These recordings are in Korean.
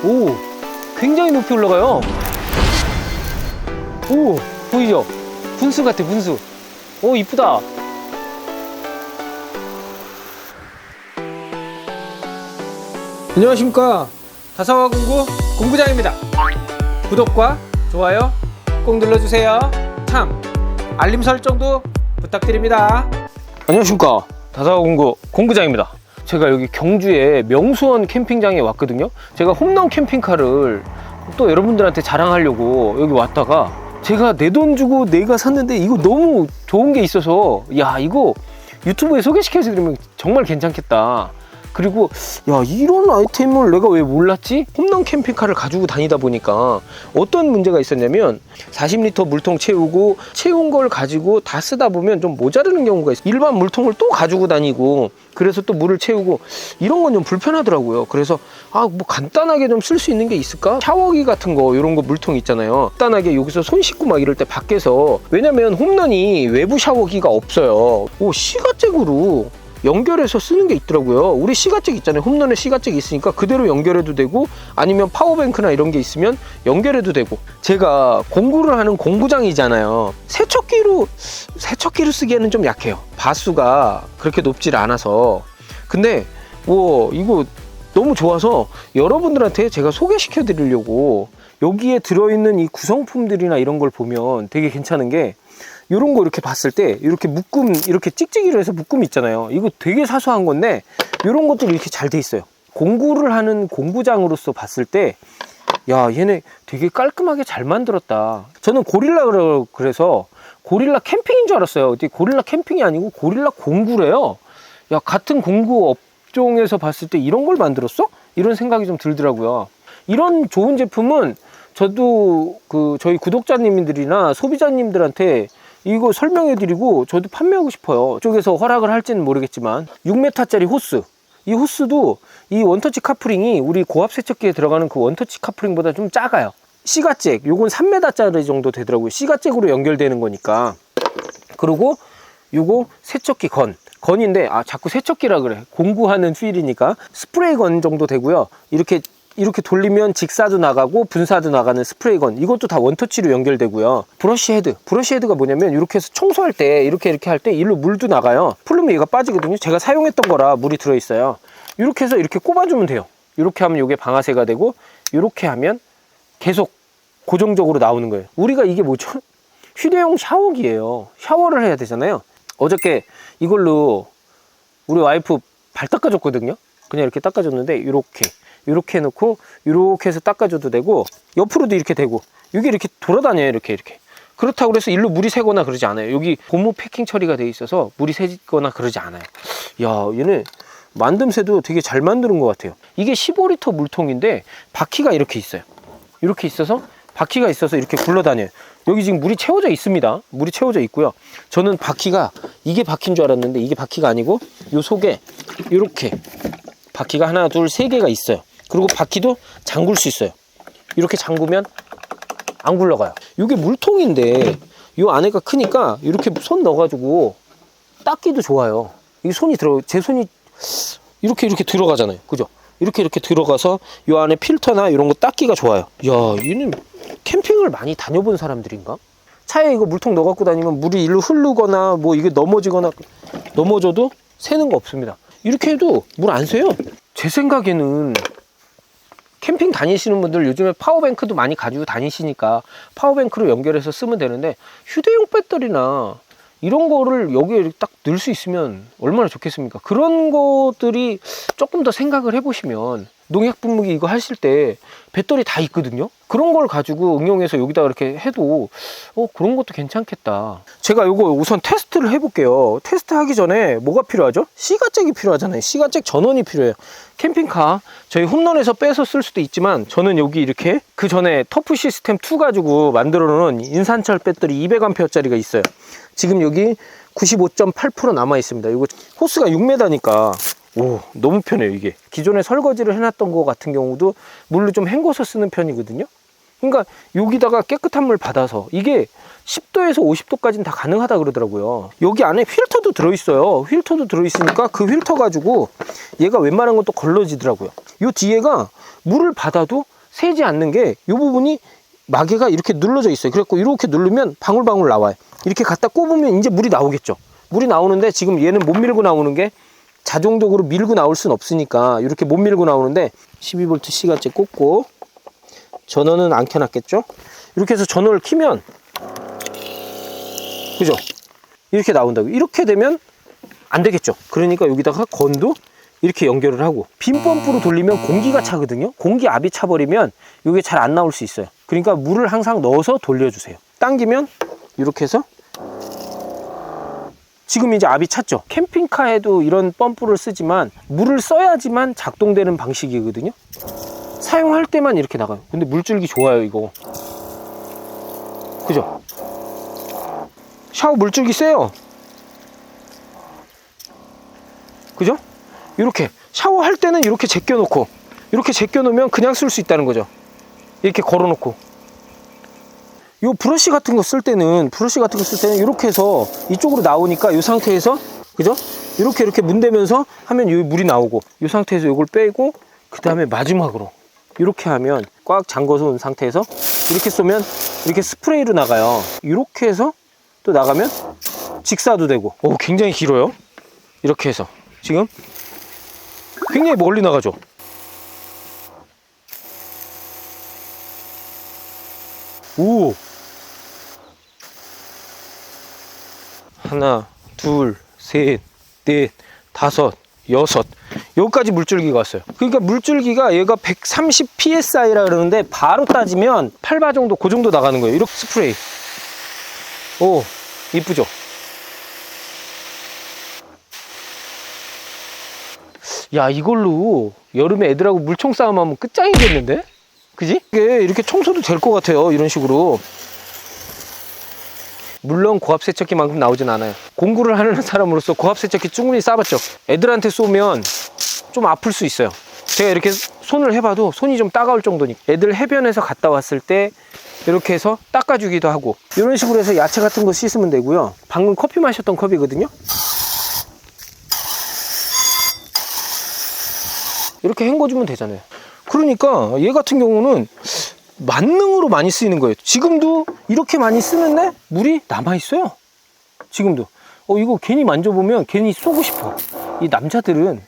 오, 굉장히 높이 올라가요. 오, 보이죠? 분수 같아, 분수. 오, 이쁘다. 안녕하십니까. 다사와 공구 공구장입니다. 구독과 좋아요 꼭 눌러주세요. 참, 알림 설정도 부탁드립니다. 안녕하십니까. 다사와 공구 공구장입니다. 제가 여기 경주에 명수원 캠핑장에 왔거든요. 제가 홈런 캠핑카를 또 여러분들한테 자랑하려고 여기 왔다가 제가 내 돈 주고 내가 샀는데 이거 너무 좋은 게 있어서 야, 이거 유튜브에 소개시켜드리면 정말 괜찮겠다. 그리고 야, 이런 아이템을 내가 왜 몰랐지? 홈런 캠핑카를 가지고 다니다 보니까 어떤 문제가 있었냐면 40리터 물통 채우고 채운 걸 가지고 다 쓰다 보면 좀 모자르는 경우가 있어요. 일반 물통을 또 가지고 다니고 그래서 또 물을 채우고 이런 건 좀 불편하더라고요. 그래서 뭐 간단하게 좀 쓸 수 있는 게 있을까? 샤워기 같은 거 이런 거 물통 있잖아요. 간단하게 여기서 손 씻고 막 이럴 때 밖에서, 왜냐면 홈런이 외부 샤워기가 없어요. 시가잭으로 연결해서 쓰는 게 있더라고요. 우리 시가잭 있잖아요. 홈런에 시가잭이 있으니까 그대로 연결해도 되고 아니면 파워뱅크나 이런 게 있으면 연결해도 되고. 제가 공구를 하는 공구장이잖아요. 세척기로 쓰기에는 좀 약해요. 바수가 그렇게 높질 않아서. 근데 이거 너무 좋아서 여러분들한테 제가 소개시켜 드리려고, 여기에 들어있는 이 구성품들이나 이런 걸 보면 되게 괜찮은 게, 이런 거 이렇게 봤을 때 이렇게 묶음, 이렇게 찍찍이로 해서 묶음 있잖아요. 이거 되게 사소한 건데 이런 것들이 이렇게 잘 돼 있어요. 공구를 하는 공구장으로서 봤을 때 야, 얘네 되게 깔끔하게 잘 만들었다. 저는 고릴라 그래서 고릴라 캠핑인 줄 알았어요. 고릴라 캠핑이 아니고 고릴라 공구래요. 야, 같은 공구 업종에서 봤을 때 이런 걸 만들었어? 이런 생각이 좀 들더라고요. 이런 좋은 제품은 저도 저희 구독자님들이나 소비자님들한테 이거 설명해드리고 저도 판매하고 싶어요. 이쪽에서 허락을 할지는 모르겠지만 6m짜리 호스, 이 호스도 이 원터치 카프링이 우리 고압 세척기에 들어가는 그 원터치 카프링보다 좀 작아요. 시가잭, 요건 3m짜리 정도 되더라고요. 시가잭으로 연결되는 거니까. 그리고 요거 세척기 건인데 자꾸 세척기라 그래. 공구하는 휠이니까 스프레이 건 정도 되고요. 이렇게 돌리면 직사도 나가고 분사도 나가는 스프레이건, 이것도 다 원터치로 연결되고요. 브러쉬 헤드가 뭐냐면 이렇게 해서 청소할 때 이렇게 할 때 일로 물도 나가요. 풀르면 얘가 빠지거든요. 제가 사용했던 거라 물이 들어있어요. 이렇게 해서 이렇게 꼽아주면 돼요. 이렇게 하면 이게 방아쇠가 되고, 이렇게 하면 계속 고정적으로 나오는 거예요. 우리가 이게 뭐죠? 휴대용 샤워기예요. 샤워를 해야 되잖아요. 어저께 이걸로 우리 와이프 발 닦아줬거든요. 그냥 이렇게 닦아줬는데 이렇게 해놓고 이렇게 해서 닦아줘도 되고, 옆으로도 이렇게 되고, 이게 이렇게 돌아다녀요. 이렇게 그렇다고 해서 일로 물이 새거나 그러지 않아요. 여기 고무 패킹 처리가 돼 있어서 물이 새거나 그러지 않아요. 야, 얘는 만듦새도 되게 잘 만드는 것 같아요. 이게 15리터 물통인데 바퀴가 이렇게 있어요. 이렇게 있어서 바퀴가 있어서 이렇게 굴러다녀요. 여기 지금 물이 채워져 있습니다. 물이 채워져 있고요. 저는 바퀴가 이게 바퀴인 줄 알았는데 이게 바퀴가 아니고 요 속에 이렇게 바퀴가 하나, 둘, 세 개가 있어요. 그리고 바퀴도 잠글 수 있어요. 이렇게 잠그면 안 굴러가요. 이게 물통인데 이 안에가 크니까 이렇게 손 넣어가지고 닦기도 좋아요. 이 제 손이 이렇게 들어가잖아요. 그죠? 이렇게 들어가서 이 안에 필터나 이런 거 닦기가 좋아요. 야, 얘는 캠핑을 많이 다녀본 사람들인가? 차에 이거 물통 넣어 갖고 다니면 물이 일로 흐르거나 이게 넘어져도 새는 거 없습니다. 이렇게 해도 물 안 새요. 제 생각에는 캠핑 다니시는 분들 요즘에 파워뱅크도 많이 가지고 다니시니까 파워뱅크로 연결해서 쓰면 되는데, 휴대용 배터리나 이런 거를 여기에 딱 넣을 수 있으면 얼마나 좋겠습니까? 그런 것들이 조금 더 생각을 해보시면, 농약 분무기 이거 하실 때 배터리 다 있거든요. 그런 걸 가지고 응용해서 여기다 이렇게 해도 그런 것도 괜찮겠다. 제가 이거 우선 테스트를 해볼게요. 테스트 하기 전에 뭐가 필요하죠? 시가잭이 필요하잖아요. 시가잭 전원이 필요해요. 캠핑카 저희 홈런에서 빼서 쓸 수도 있지만, 저는 여기 이렇게 그 전에 터프 시스템 2 가지고 만들어 놓은 인산철 배터리 200A짜리가 있어요. 지금 여기 95.8% 남아 있습니다. 이거 호스가 6m니까 너무 편해요. 이게 기존에 설거지를 해놨던 거 같은 경우도 물로 좀 헹궈서 쓰는 편이거든요. 그러니까 여기다가 깨끗한 물 받아서, 이게 10도에서 50도까지는 다 가능하다 그러더라고요. 여기 안에 필터도 들어있어요. 필터도 들어있으니까 그 필터 가지고 얘가 웬만한 건 또 걸러지더라고요. 이 뒤에가 물을 받아도 새지 않는 게 이 부분이 마개가 이렇게 눌러져 있어요. 그래갖고 이렇게 누르면 방울방울 나와요. 이렇게 갖다 꼽으면 이제 물이 나오겠죠. 물이 나오는데 지금 얘는 못 밀고 나오는 게 자동적으로 밀고 나올 순 없으니까 이렇게 못 밀고 나오는데 12V C가째 꽂고 전원은 안 켜놨겠죠. 이렇게 해서 전원을 키면 그죠? 이렇게 나온다고. 이렇게 되면 안 되겠죠. 그러니까 여기다가 건도 이렇게 연결을 하고 빈 펌프로 돌리면 공기가 차거든요. 공기 압이 차버리면 이게 잘 안 나올 수 있어요. 그러니까 물을 항상 넣어서 돌려주세요. 당기면 이렇게 해서 지금 이제 압이 찼죠. 캠핑카에도 이런 펌프를 쓰지만 물을 써야지만 작동되는 방식이거든요. 사용할 때만 이렇게 나가요. 근데 물줄기 좋아요 이거. 그죠? 샤워 물줄기 세요. 그죠? 이렇게 샤워할 때는 이렇게 제껴놓고 이렇게 제껴놓으면 그냥 쓸 수 있다는 거죠. 이렇게 걸어놓고 요 브러쉬 같은 거 쓸 때는 이렇게 해서 이쪽으로 나오니까 이 상태에서 그죠? 이렇게 문대면서 하면 이 물이 나오고 이 상태에서 이걸 빼고 그 다음에 마지막으로 이렇게 하면 꽉 잠궈서 온 상태에서 이렇게 쏘면 이렇게 스프레이로 나가요. 이렇게 해서 또 나가면 직사도 되고. 오, 굉장히 길어요. 이렇게 해서 지금 굉장히 멀리 나가죠. 오, 하나, 둘, 셋, 넷, 다섯, 여섯. 여기까지 물줄기가 왔어요. 그러니까 물줄기가 얘가 130 psi라 그러는데 바로 따지면 8바 정도, 그 정도 나가는 거예요. 이렇게 스프레이. 오, 이쁘죠? 야, 이걸로 여름에 애들하고 물총 싸움하면 끝장이겠는데? 그지? 이게 이렇게 청소도 될 것 같아요. 이런 식으로. 물론 고압세척기만큼 나오진 않아요. 공구를 하는 사람으로서 고압세척기 충분히 싸봤죠. 애들한테 쏘면 좀 아플 수 있어요. 제가 이렇게 손을 해봐도 손이 좀 따가울 정도니까. 애들 해변에서 갔다 왔을 때 이렇게 해서 닦아주기도 하고 이런 식으로 해서 야채 같은 거 씻으면 되고요. 방금 커피 마셨던 컵이거든요. 이렇게 헹궈주면 되잖아요. 그러니까 얘 같은 경우는 만능으로 많이 쓰이는 거예요. 지금도 이렇게 많이 쓰는데 물이 남아있어요. 지금도. 이거 괜히 만져보면 괜히 쏘고 싶어. 이 남자들은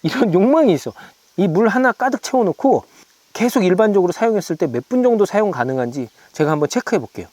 이런 욕망이 있어. 이 물 하나 가득 채워놓고 계속 일반적으로 사용했을 때 몇 분 정도 사용 가능한지 제가 한번 체크해 볼게요.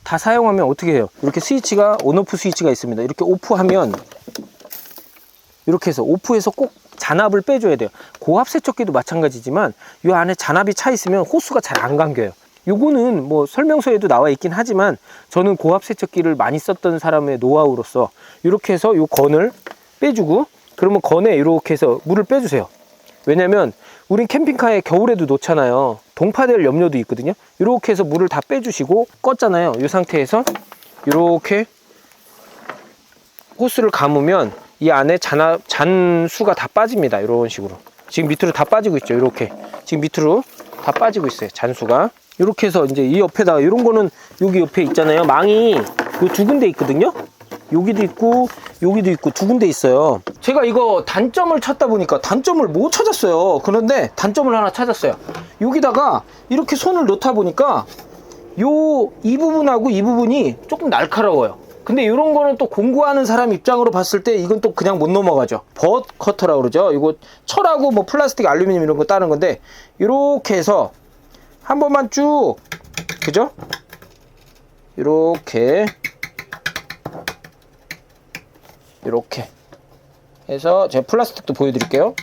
다 사용하면 어떻게 해요? 이렇게 스위치가 온오프 스위치가 있습니다. 이렇게 오프하면 이렇게 해서 오프해서 꼭 잔압을 빼줘야 돼요. 고압 세척기도 마찬가지지만 이 안에 잔압이 차 있으면 호스가 잘 안 감겨요. 요거는 뭐 설명서에도 나와 있긴 하지만 저는 고압 세척기를 많이 썼던 사람의 노하우로서 이렇게 해서 요 건을 빼주고 그러면 건에 이렇게 해서 물을 빼주세요. 왜냐면 우린 캠핑카에 겨울에도 놓잖아요. 동파될 염려도 있거든요. 이렇게 해서 물을 다 빼주시고 껐잖아요. 이 상태에서 이렇게 호스를 감으면 이 안에 잔수가 다 빠집니다. 이런 식으로 지금 밑으로 다 빠지고 있죠. 이렇게 지금 밑으로 다 빠지고 있어요. 잔수가 이렇게 해서 이제 이 옆에다가 이런 거는 여기 옆에 있잖아요. 망이 요 두 군데 있거든요. 여기도 있고 여기도 있고 두 군데 있어요. 제가 이거 단점을 찾다 보니까 단점을 못 찾았어요. 그런데 단점을 하나 찾았어요. 여기다가 이렇게 손을 넣다 보니까 이 부분하고 이 부분이 조금 날카로워요. 근데 이런 거는 또 공구하는 사람 입장으로 봤을 때 이건 또 그냥 못 넘어가죠. 버 커터라고 그러죠. 이거 철하고 뭐 플라스틱, 알루미늄 이런 거 따는 건데 이렇게 해서 한 번만 쭉, 그죠? 이렇게 해서 제가 플라스틱도 보여드릴게요.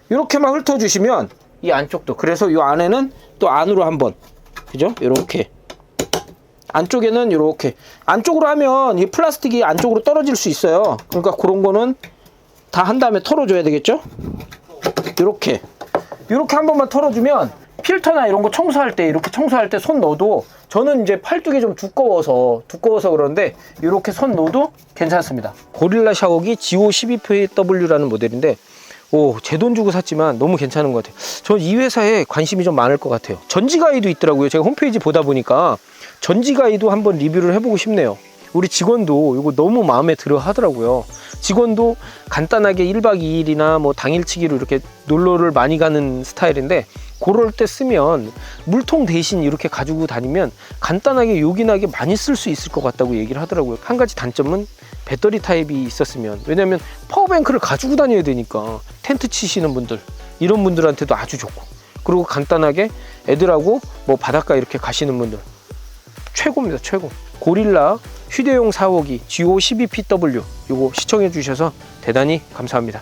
이렇게만 훑어주시면 이 안쪽도, 그래서 이 안에는 또 안으로 한번, 그죠? 이렇게 안쪽에는 이렇게 안쪽으로 하면 이 플라스틱이 안쪽으로 떨어질 수 있어요. 그러니까 그런 거는 다 한 다음에 털어줘야 되겠죠. 이렇게 한 번만 털어주면 필터나 이런 거 청소할 때 이렇게 청소할 때 손 넣어도, 저는 이제 팔뚝이 좀 두꺼워서 그런데 이렇게 손 넣어도 괜찮습니다. 고릴라 샤워기 GO12PW라는 모델인데 제 돈 주고 샀지만 너무 괜찮은 것 같아요. 전 이 회사에 관심이 좀 많을 것 같아요. 전지가이도 있더라고요. 제가 홈페이지 보다 보니까 전지가이도 한번 리뷰를 해보고 싶네요. 우리 직원도 이거 너무 마음에 들어 하더라고요. 직원도 간단하게 1박 2일이나 뭐 당일치기로 이렇게 놀러를 많이 가는 스타일인데, 그럴 때 쓰면 물통 대신 이렇게 가지고 다니면 간단하게 요긴하게 많이 쓸 수 있을 것 같다고 얘기를 하더라고요. 한 가지 단점은 배터리 타입이 있었으면, 왜냐면 파워뱅크를 가지고 다녀야 되니까 텐트 치시는 분들, 이런 분들한테도 아주 좋고, 그리고 간단하게 애들하고 뭐 바닷가 이렇게 가시는 분들 최고입니다. 최고. 고릴라 휴대용 샤워기 GO12PW, 이거 시청해 주셔서 대단히 감사합니다.